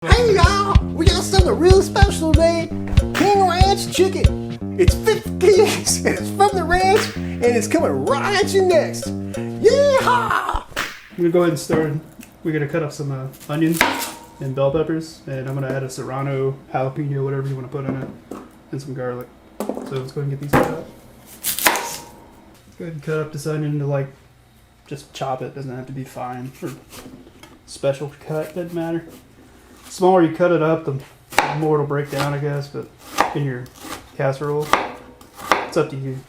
Hey y'all, we got something really special today. King Ranch chicken. It's 50 kegs and it's from the ranch and it's coming right at you next. Yeehaw! I'm gonna go ahead and start. We're gonna cut up some onions and bell peppers, and I'm gonna add a serrano, jalapeno, whatever you want to put in it, and some garlic. So let's go ahead and get these cut up. Let's go ahead and cut up this onion to just chop it. Doesn't have to be fine or special cut. Doesn't matter. The smaller you cut it up, the more it'll break down, I guess. But in your casserole, it's up to you.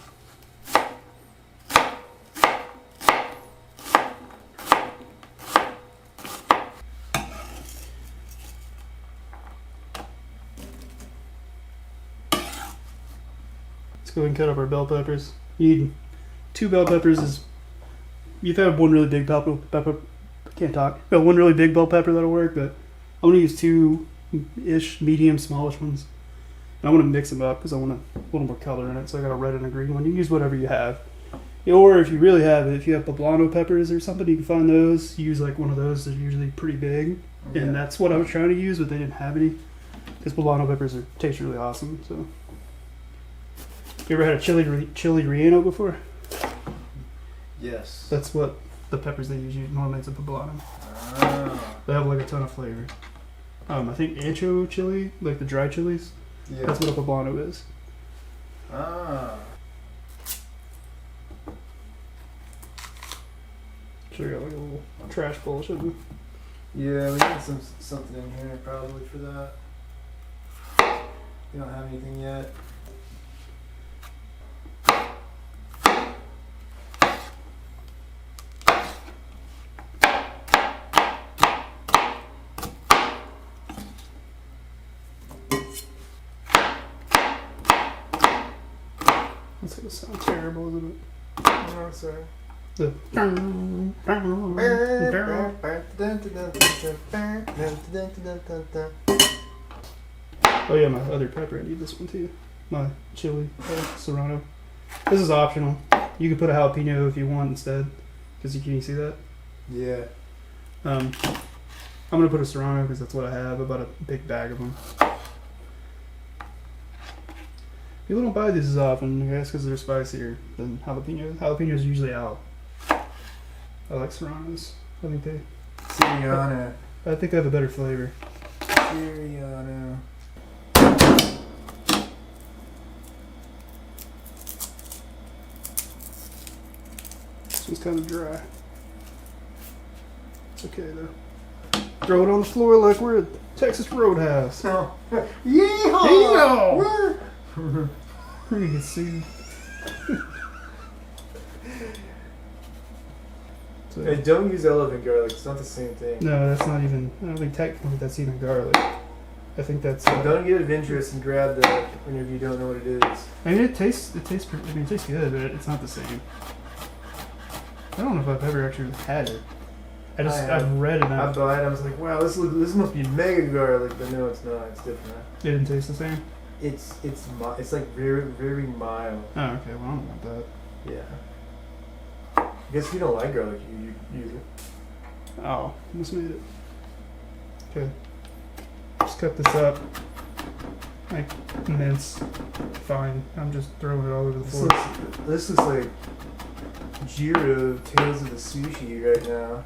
Let's go ahead and cut up our bell peppers. You need 2 bell peppers. You've had one really big pepper. I can't talk. One really big bell pepper that'll work, but I'm gonna use 2-ish medium, smallish ones. And I want to mix them up because I want a little more color in it. So I got a red and a green one. You can use whatever you have, or if you really have it, if you have poblano peppers or something, you can find those. Use like one of those. They're usually pretty big, and that's what I was trying to use, but they didn't have any. Because poblano peppers taste really awesome. So, you ever had a chili relleno before? Yes. That's what the peppers they use. Normally it's a poblano. Ah. They have like a ton of flavor. I think ancho chili, like the dry chilies. Yeah. That's what a poblano is. Ah. So you got like a little trash bowl, shouldn't we? Yeah, we need something in here probably for that. We don't have anything yet. That's gonna sound terrible, isn't it? No, sorry. The Oh yeah, my other pepper. I need this one too. My chili serrano. This is optional. You can put a jalapeno if you want instead. Because can you see that? Yeah. I'm gonna put a serrano because that's what I have. About a big bag of them. People don't buy these as often, I guess, because they're spicier than jalapenos. Jalapenos are usually out. I like serranos. I think Siriano. I think they have a better flavor. Siriano. This one's kind of dry. It's okay though. Throw it on the floor like we're at Texas Roadhouse. No. Yeehaw! You can see. So, Hey, don't use elephant garlic. It's not the same thing. no, that's not even. I don't think technically that's even garlic. I think that's. Don't get adventurous and grab that whenever you don't know what it is. I mean, it tastes pretty, I mean, it tastes good, but it's not the same. I don't know if I've ever actually had it. I've read it. I bought it. I was like, wow, this must be mega garlic, but no, it's not. It's different. It didn't taste the same. It's like very very mild. Oh, okay. Well, I don't want that. Yeah. I guess if you don't like garlic, you use it. Oh, almost made it. Okay. Just cut this up. Like mince. Fine. I'm just throwing it all over the floor. This looks like Jiro Tales of the Sushi right now.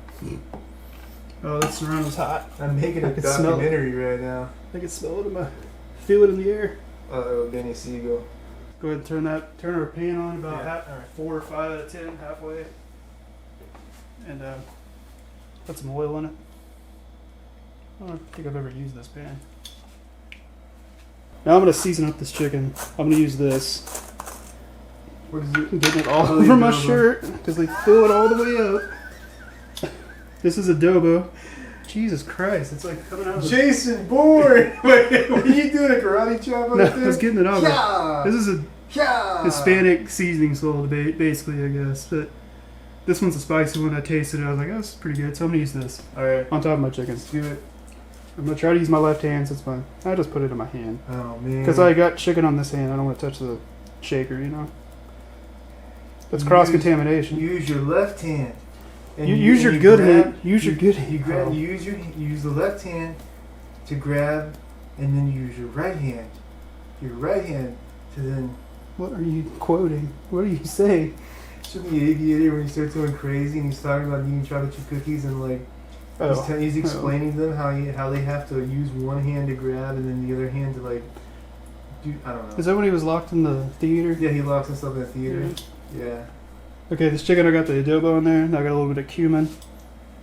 Oh, that serrano's hot. I'm making a I can smell it. documentary right now. I can smell it feel it in the air. Uh-oh, Benny Siegel. Go ahead and turn our pan on about Yeah. 4 or 5 out of 10, halfway. And put some oil in it. I don't think I've ever used this pan. Now I'm going to season up this chicken. I'm going to use this. What is it? I'm getting it all over my shirt because they fill it all the way up. This is adobo. Jesus Christ, it's like coming out of Jason Bourne! Wait, were you doing a karate chop on No, it? I was getting it over. Yeah. This is a Hispanic seasoning salt, basically, I guess. But this one's a spicy one. I tasted it. I was like, oh, this is pretty good. So I'm going to use this Alright. on top of my chicken. Let's do it. I'm going to try to use my left hand since I just put it in my hand. Oh, man. Because I got chicken on this hand. I don't want to touch the shaker, you know? That's cross-contamination. Use your left hand. And use your good hand. Use your good hand. You use the left hand to grab, and then you use your right hand. Your right hand to then. What are you quoting? What are you saying? Shouldn't the aviator when he starts going crazy and he's talking about eating chocolate chip cookies and like he's explaining to them how they have to use one hand to grab and then the other hand to like do I don't know. Is that when he was locked in the theater? Yeah, he locks himself in the theater. Yeah. Okay, this chicken I got the adobo in there. Now I got a little bit of cumin.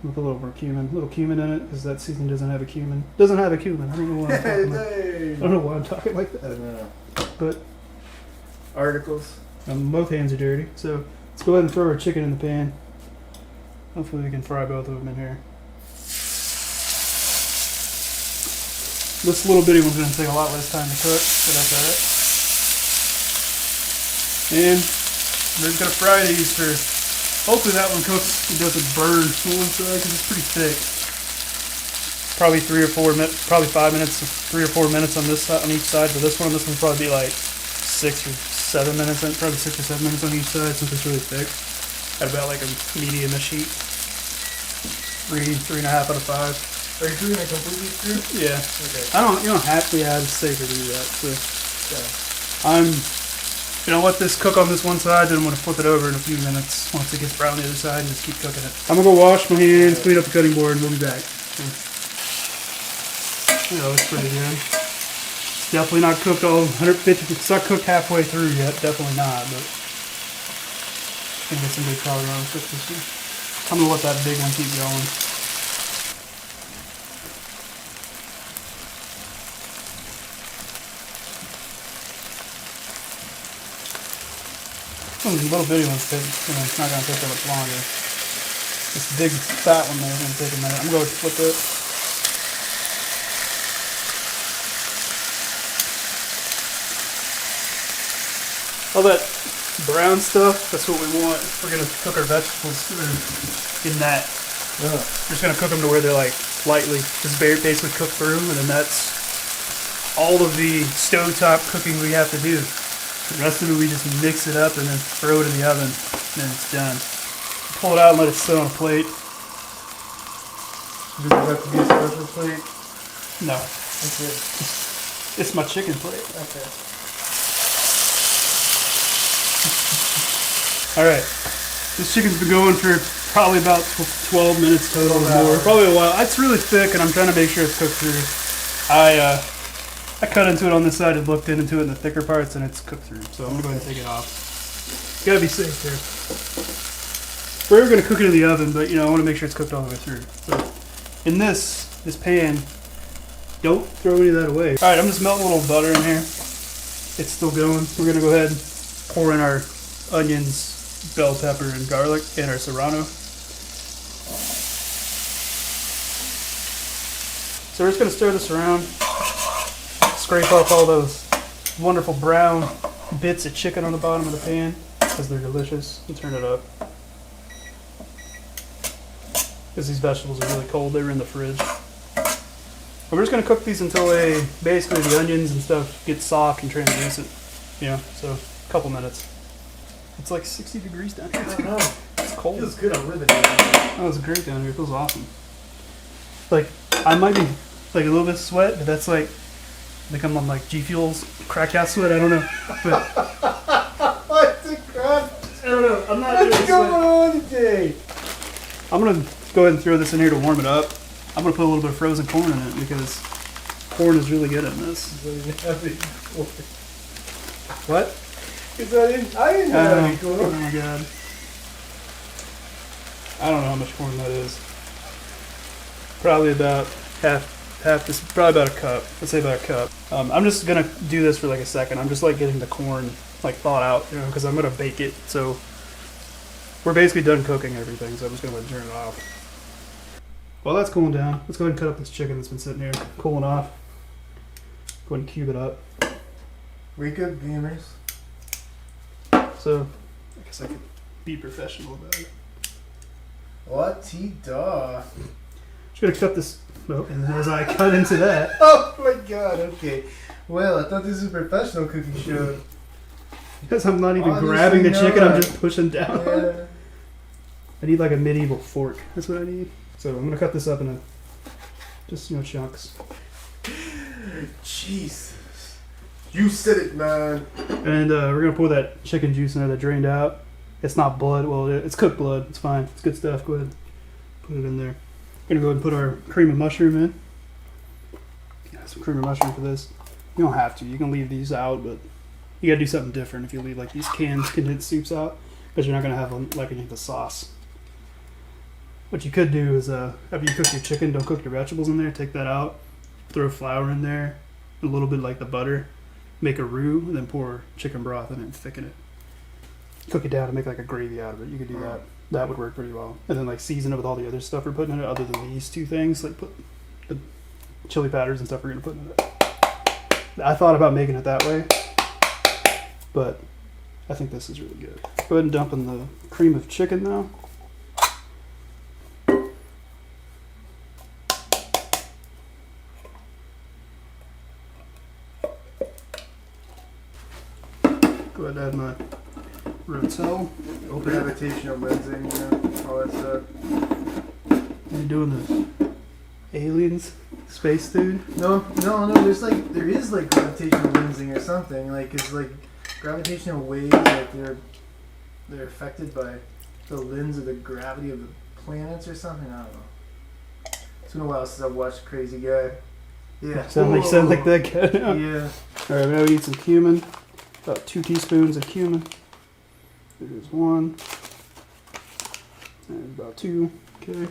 With a little more cumin. A little cumin in it because that season doesn't have a cumin. Doesn't have a cumin. I don't know why I'm talking like I don't know why I'm talking like that. I don't know. But Articles. both hands are dirty. So let's go ahead and throw our chicken in the pan. Hopefully we can fry both of them in here. This little bitty one's going to take a lot less time to cook, but that's alright. And we're just going to fry these for, hopefully that one cooks, it doesn't burn on one side because it's pretty thick. Probably 3 or 4 minutes, probably 5 minutes, 3 or 4 minutes on this side, on each side. For this one will probably be like 6 or 7 minutes, probably 6 or 7 minutes on each side since it's really thick. At about like a medium-ish heat. 3.5 out of 5. Are you doing it completely through? Yeah. Okay. You don't have to. Yeah, it's safer to do that. So Yeah. I'm gonna let this cook on this one side, then I'm gonna flip it over in a few minutes. Once it gets brown on the other side, and just keep cooking it. I'm gonna go wash my hands, clean up the cutting board, and we'll be back. Yeah, looks pretty good. It's definitely not cooked all 150. It's not cooked halfway through yet. Definitely not, but I think it's some good color on it. I'm gonna let that big one keep going. These little bitty ones take, it's not going to take that much longer. This big fat one there is going to take a minute. I'm going to flip it. All that brown stuff, that's what we want. We're going to cook our vegetables in that. Yeah. We're just going to cook them to where they're like lightly, just basically cook through, and then that's all of the stovetop cooking we have to do. The rest of it, we just mix it up and then throw it in the oven, and then it's done. Pull it out and let it sit on a plate. Does it have to be a special plate? No, Okay. it's my chicken plate. Okay. All right, this chicken's been going for probably about 12 minutes total or more. Probably a while. It's really thick, and I'm trying to make sure it's cooked through. I cut into it on this side and looked into it in the thicker parts, and it's cooked through. So I'm gonna go ahead and take it off. Gotta be safe here. We're gonna cook it in the oven, but I want to make sure it's cooked all the way through. So in this pan, don't throw any of that away. All right, I'm just melting a little butter in here. It's still going. We're gonna go ahead and pour in our onions, bell pepper, and garlic, and our serrano. So we're just gonna stir this around. Scrape off all those wonderful brown bits of chicken on the bottom of the pan because they're delicious. And turn it up. Because these vegetables are really cold, they were in the fridge. And we're just going to cook these until basically the onions and stuff get soft and translucent. So a couple minutes. It's like 60 degrees down here. I don't know. It's cold. It feels good on ribbon. Oh, it's great down here. It feels awesome. Like, I might be like a little bit of sweat, but that's like, I think I'm on like G Fuel's cracked out sweat. I don't know. But What the crap? I don't know. I'm not What's really going sweating. on today? I'm going to go ahead and throw this in here to warm it up. I'm going to put a little bit of frozen corn in it because corn is really good in this. What? Because I didn't have any corn. Oh my god. I don't know how much corn that is. Probably about half this, probably about a cup. Let's say about a cup. I'm just gonna do this for like a second. I'm just like getting the corn like thawed out, because I'm gonna bake it. So we're basically done cooking everything. So I'm just gonna turn it off. While that's cooling down, let's go ahead and cut up this chicken that's been sitting here cooling off. Go ahead and cube it up. We good gamers. So I guess I could be professional about it. What? T-Daw. Just gonna cut this. Oh, and as I cut into that, Oh my god, okay. Well, I thought this was a professional cooking show. because I'm not even Obviously grabbing the chicken, I'm not. just pushing down. Yeah. I need like a medieval fork. That's what I need. So I'm gonna cut this up in just chunks. Jesus. You said it, man. And we're gonna pour that chicken juice in there that drained out. It's not blood. Well, it's cooked blood. It's fine. It's good stuff. Go ahead, put it in there. We're gonna go ahead and put our cream of mushroom in. Yeah, some cream of mushroom for this. You don't have to. You can leave these out, but you gotta do something different if you leave like these canned condensed soups out, because you're not gonna have like any of the sauce. What you could do is after you cook your chicken, don't cook your vegetables in there. Take that out. Throw flour in there, a little bit like the butter. Make a roux, and then pour chicken broth in it and thicken it. Cook it down and make like a gravy out of it. You could do that. That would work pretty well. And then like season it with all the other stuff we're putting in it, other than these two things. Like put the chili powders and stuff we're gonna put in it. I thought about making it that way, but I think this is really good. Go ahead and dump in the cream of chicken now. Go ahead and add my rotel. Gravitational lensing, you know, all that stuff. Are you doing the aliens space dude? No. There is like gravitational lensing or something. Like it's like gravitational waves. Like they're affected by the lens of the gravity of the planets or something. I don't know. It's been a while since I've watched Crazy Guy. Yeah. Sound like that guy. Yeah. All right, now we need some cumin. About 2 teaspoons of cumin. There's 1. And about 2. Okay.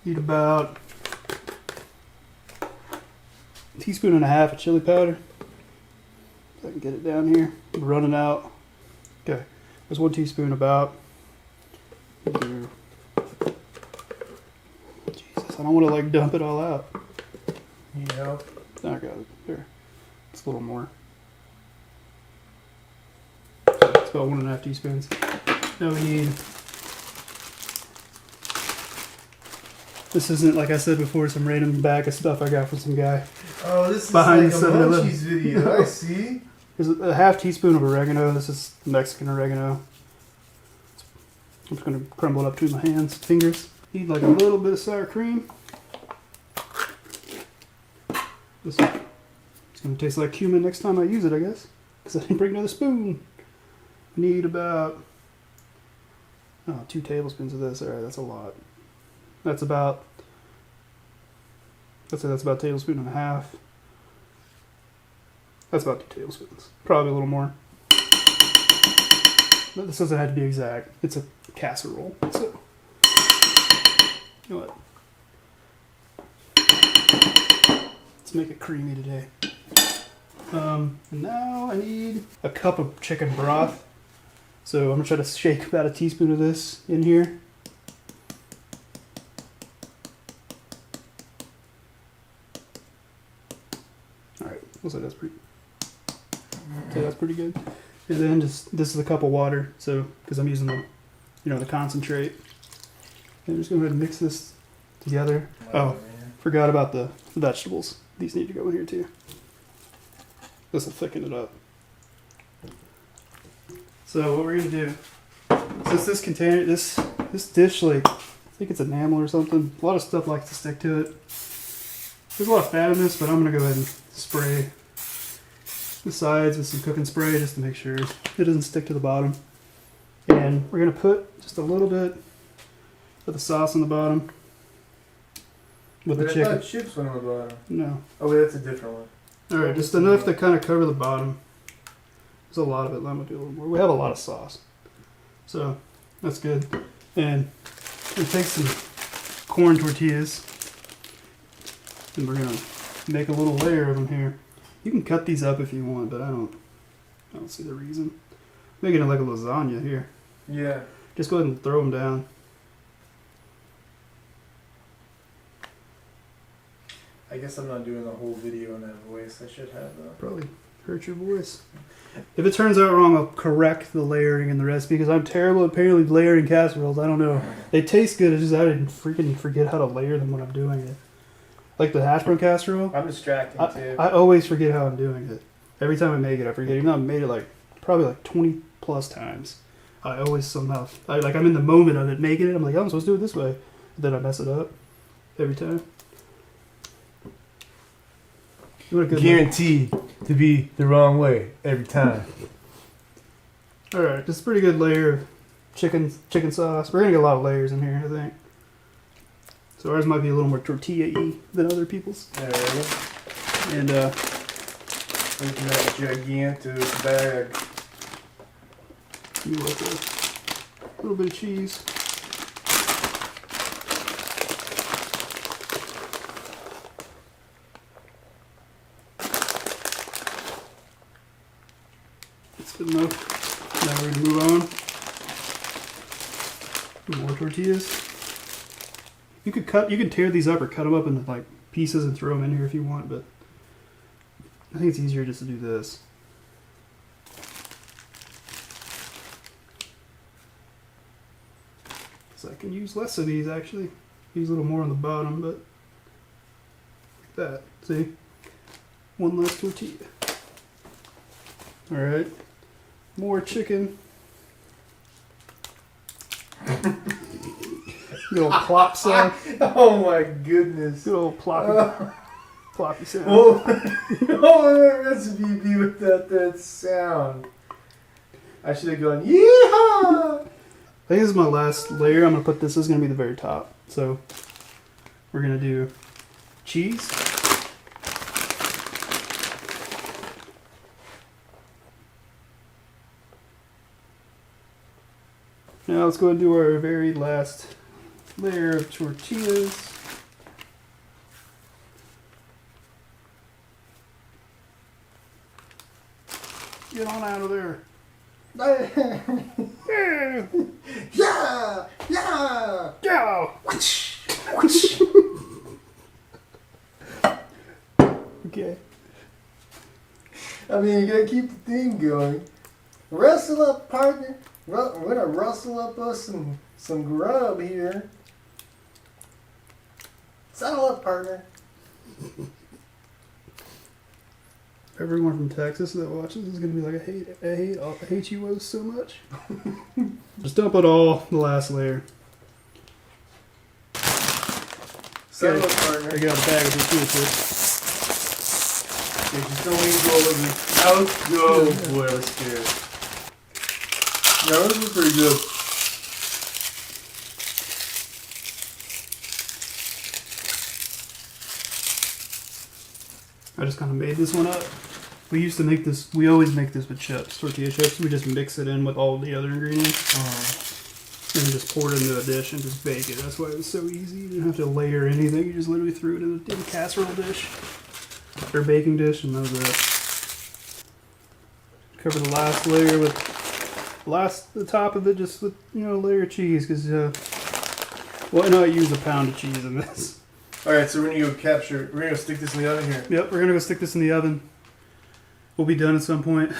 Need about 1.5 teaspoons of chili powder. So I can get it down here. I'm running out. Okay. There's 1 teaspoon about. Jesus, I don't want to like dump it all out. Yeah. I got it. There. It's a little more. It's about 1.5 teaspoons. Now we need. This isn't, like I said before, some random bag of stuff I got from some guy. Oh, this is Behind like the a 7-Eleven. Munchies video. I see. There's a 1/2 teaspoon of oregano. This is Mexican oregano. I'm just going to crumble it up between my fingers. Need like a little bit of sour cream. It's going to taste like cumin next time I use it, I guess. Because I didn't bring another spoon. Need about 2 tablespoons of this. Alright, that's a lot. That's about, let's say that's about 1.5 tablespoons. That's about 2 tablespoons. Probably a little more. But this doesn't have to be exact. It's a casserole. So, you know what? Let's make it creamy today. And now I need a cup of chicken broth. So I'm going to try to shake about 1 teaspoon of this in here. Alright, looks like that's pretty good. And then this is a cup of water, so because I'm using the concentrate. And I'm just going to mix this together. Oh, forgot about the vegetables. These need to go in here too. This will thicken it up. So what we're gonna do, since this container, this dish, like I think it's enamel or something. A lot of stuff likes to stick to it. There's a lot of fat in this, but I'm gonna go ahead and spray the sides with some cooking spray just to make sure it doesn't stick to the bottom. And we're gonna put just a little bit of the sauce on the bottom. With the chicken. I thought chips went on the bottom. No. Oh wait, that's a different one. Alright, just enough to kind of cover the bottom. There's a lot of it. I'm going to do a little more. We have a lot of sauce. So, that's good. And we'll take some corn tortillas. And we're going to make a little layer of them here. You can cut these up if you want, but I don't see the reason. Making it like a lasagna here. Yeah. Just go ahead and throw them down. I guess I'm not doing the whole video in that voice. I should have though. Probably hurt your voice. If it turns out wrong, I'll correct the layering in the recipe because I'm terrible at apparently layering casseroles. I don't know. They taste good. It's just I didn't freaking forget how to layer them when I'm doing it. Like the hash brown casserole. I'm distracting too. I always forget how I'm doing it. Every time I make it, I forget. Even though I made it probably 20 plus times. I always somehow I'm in the moment of it making it. I'm like, oh, I'm supposed to do it this way. Then I mess it up. every time. You want a good Guaranteed to be the wrong way every time. All right, just a pretty good layer of chicken sauce. We're gonna get a lot of layers in here, I think. So ours might be a little more tortilla-y than other people's. There we go. And Look at that gigantic bag. you want a little bit of cheese. That's good enough. Now we're gonna move on. More tortillas. You could tear these up or cut them up into like pieces and throw them in here if you want, but I think it's easier just to do this. So I can use less of these actually. Use a little more on the bottom, but like that. See? One less tortilla. Alright. More chicken. Good old plop sound. Oh my goodness. Good old ploppy, ploppy sound. Oh, what recipe be with that sound? I should have gone, yeehaw! I think this is my last layer. I'm going to put this is going to be the very top. So we're going to do cheese. Now let's go and do our very last layer of tortillas. Get on out of there. Yeah! Yeah! Go! Okay. I mean, you gotta keep the thing going. Rustle up, partner. We're gonna rustle up us some grub here. Saddle up, partner. Everyone from Texas that watches is gonna be like, I hate you both so much. Just dump it all the last layer. Saddle up, partner. I got a bag of tortilla chips. Yeah, just don't even go over. Out go. Boy, I was scared. No, this is pretty good. I just kind of made this one up. We used to make this, we always make this with chips, tortilla chips. We just mix it in with all the other ingredients. And just pour it into a dish and just bake it. That's why it was so easy. You didn't have to layer anything. You just literally threw it in a casserole dish or baking dish, and that was it. Cover the last layer with the top of it just with a layer of cheese, because why not use a pound of cheese in this? All right, so we're gonna we're gonna stick this in the oven here. Yep, we're gonna go stick this in the oven. We'll be done at some point,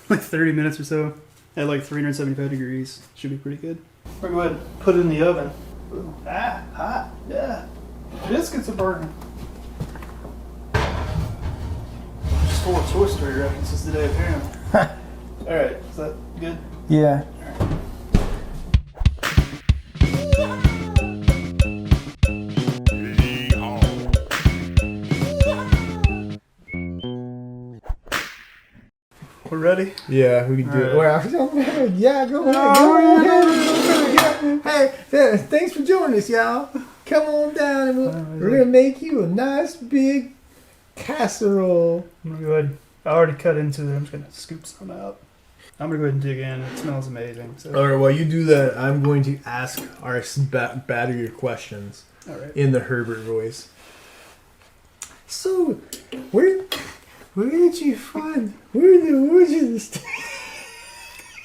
like 30 minutes or so, at like 375 degrees. Should be pretty good. We're gonna go ahead and put it in the oven. Ooh, hot, yeah. Biscuits are burning. Just full of Toy Story references today, apparently. All right, is that good? Yeah. We're ready? Yeah, we can do it. Right. Well, yeah, go ahead. Hey, thanks for joining us, y'all. Come on down and we're gonna make you a nice big casserole. I'm gonna go ahead. I already cut into it. I'm just gonna scoop some out. I'm gonna go ahead and dig in. It smells amazing. So. All right, while you do that, I'm going to ask our battery of questions All right. in the Herbert voice. So, where did you find? Where the origins?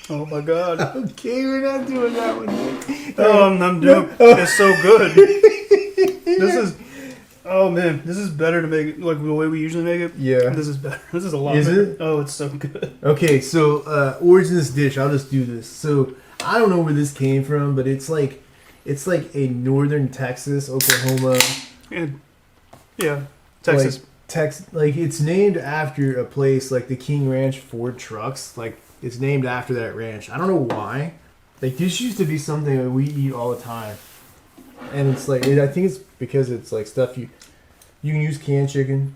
Oh my God. Okay, we're not doing that one yet. Oh, I'm doing. It's so good. This is. Oh man, this is better to make it like the way we usually make it. Yeah. This is better. This is a lot Is better. it? Oh, it's so good. Okay, so origins dish. I'll just do this. So I don't know where this came from, but it's like a northern Texas, Oklahoma, And yeah, Texas. Like it's named after a place like the King Ranch Ford trucks. Like it's named after that ranch. I don't know why. Like this used to be something that we eat all the time. And it's like, I think it's because it's like stuff you can use canned chicken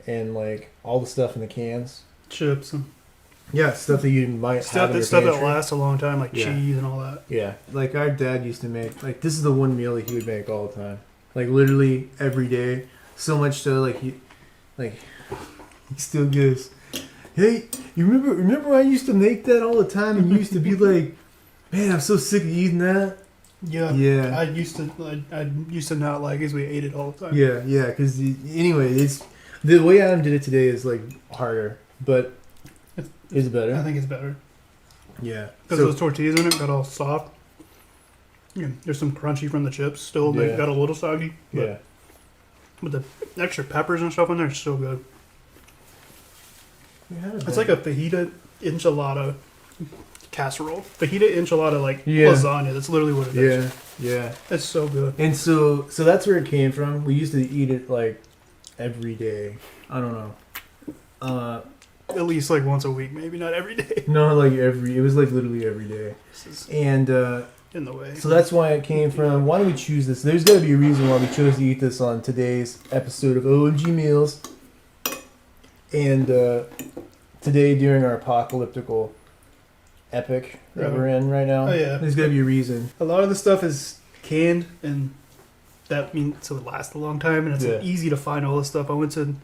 and like all the stuff in the cans. Chips and Yeah, stuff that you might have in your stuff that pantry. lasts a long time, like Yeah. cheese and all that. Yeah, like our dad used to make, like this is the one meal that he would make all the time. Like literally every day. So much so he still goes, hey, you remember I used to make that all the time and you used to be like, man, I'm so sick of eating that. Yeah. Yeah. I used to not like it because we ate it all the time. Yeah, because anyway, it's the way Adam did it today is like harder, but it's better. I think it's better. Yeah. Because those tortillas in it got all soft. Yeah, there's some crunchy from the chips still. They got a little soggy. But, but the extra peppers and stuff in there is so good. It's like a fajita enchilada casserole. Fajita enchilada lasagna. That's literally what it is. Yeah. It's so good. And so that's where it came from. We used to eat it like every day. I don't know. At least like once a week, maybe not every day. No, like it was like literally every day. And in the way. So that's why it came from. Why do we choose this? There's got to be a reason why we chose to eat this on today's episode of OMG Meals. And today, during our apocalyptical epic that we're in right now, there's got to be a reason. A lot of the stuff is canned, and that means it would last a long time, and it's easy to find all this stuff. I went to the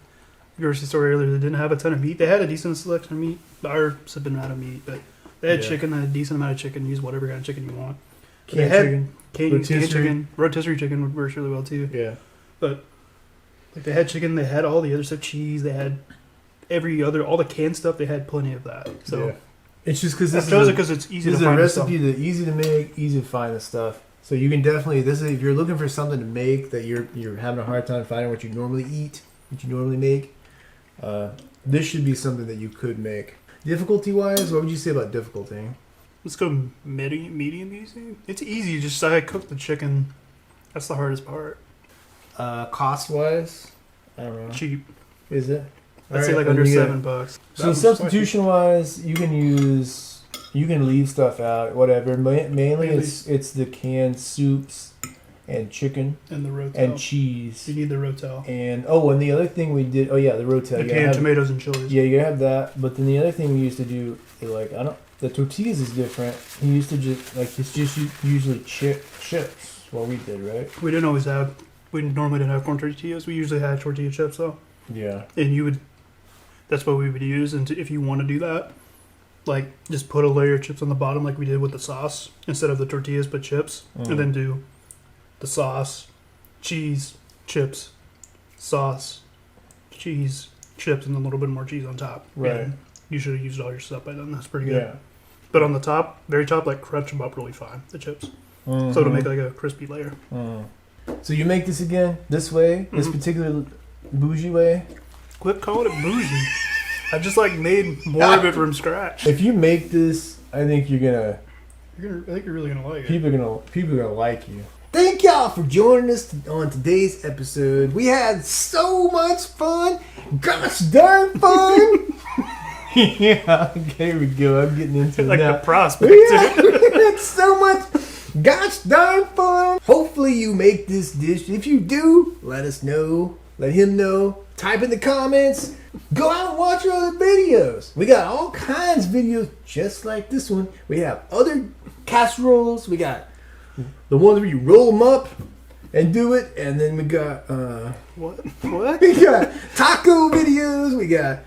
grocery store earlier that didn't have a ton of meat. They had a decent selection of meat. Ours have been out of meat, but they had chicken, they had a decent amount of chicken. Use whatever kind of chicken you want. Canned chicken. Canned chicken. Rotisserie chicken works really well too. Yeah. But like they had chicken, they had all the other stuff, cheese, they had all the canned stuff, they had plenty of that. So it's just because it's easy to find. This is a recipe that's easy to make, easy to find the stuff. So you can definitely if you're looking for something to make that you're having a hard time finding what you normally eat, what you normally make, this should be something that you could make. Difficulty wise, what would you say about difficulty? Let's go medium easy. It's easy, just I cook the chicken. That's the hardest part. Cost wise, I don't know. Cheap. Is it? I'd say like under $7. So substitution wise, you can leave stuff out, whatever. Mainly it's the canned soups and chicken and the rotel and cheese. You need the rotel. And the other thing we did, the rotel. The canned tomatoes and chilies. Yeah, you gotta have that. But then the other thing we used to do, the tortillas is different. He used to it's just usually chips. What we did, right? We normally didn't have corn tortillas. We usually had tortilla chips though. Yeah. And that's what we would use. And if you want to do that, like just put a layer of chips on the bottom like we did with the sauce. Instead of the tortillas, put chips. And then do the sauce, cheese, chips, sauce, cheese, chips, and a little bit more cheese on top. Right. And you should have used all your stuff by then. That's pretty good. Yeah. But on the top, very top, like crunch them up really fine, the chips. So it'll make like a crispy layer. So you make this again, this way, this particular bougie way? Quit calling it bougie. I just made more of it from scratch. If you make this, I think you're gonna. I think you're really gonna like it. People are gonna like you. Thank y'all for joining us on today's episode. We had so much fun. Gosh darn fun. Yeah, okay, here we go. I'm getting into it now. The prospect. Yeah, we had so much gosh darn fun. Hopefully you make this dish. If you do, let us know. Let him know. Type in the comments. Go out and watch our other videos. We got all kinds of videos just like this one. We have other casseroles. We got the ones where you roll them up and do it. And then we got What? we got taco videos. We got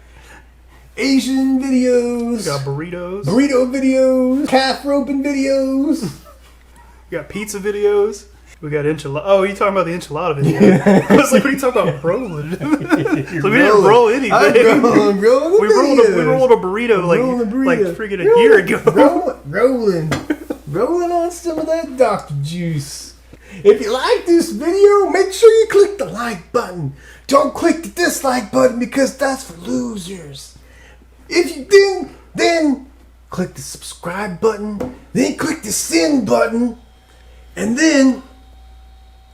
Asian videos. We got burrito videos. Calf roping videos. We got pizza videos. We got enchilada. Oh, you talking about the enchilada video? I was like, what are you talking about rolling? So we didn't roll anything. We rolled a burrito like freaking a year ago. Rolling on some of that Dr. Juice. If you like this video, make sure you click the like button. Don't click the dislike button because that's for losers. If you didn't, then click the subscribe button. Then click the send button. And then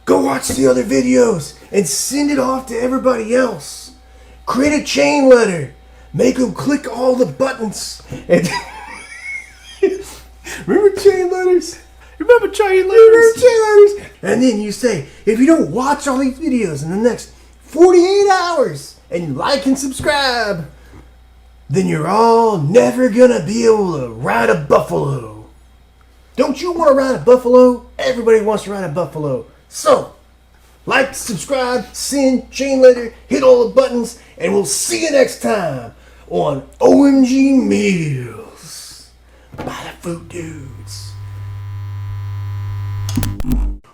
go watch the other videos and send it off to everybody else. Create a chain letter. Make them click all the buttons. And remember chain letters? Remember chain letters? And then you say, if you don't watch all these videos in the next 48 hours and you like and subscribe, then you're all never gonna be able to ride a buffalo. Don't you want to ride a buffalo? Everybody wants to ride a buffalo. So, like, subscribe, send, chain letter, hit all the buttons, and we'll see you next time on OMG Meals by the Food Dudes.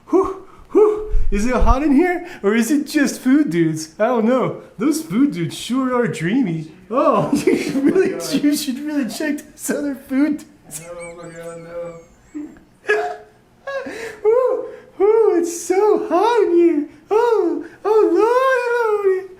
Whew, whew. Is it hot in here, or is it just Food Dudes? I don't know. Those Food Dudes sure are dreamy. Oh, you should really check this other Food Dudes. Oh my God, no. Ooh, it's so hot in here. Oh, Lord.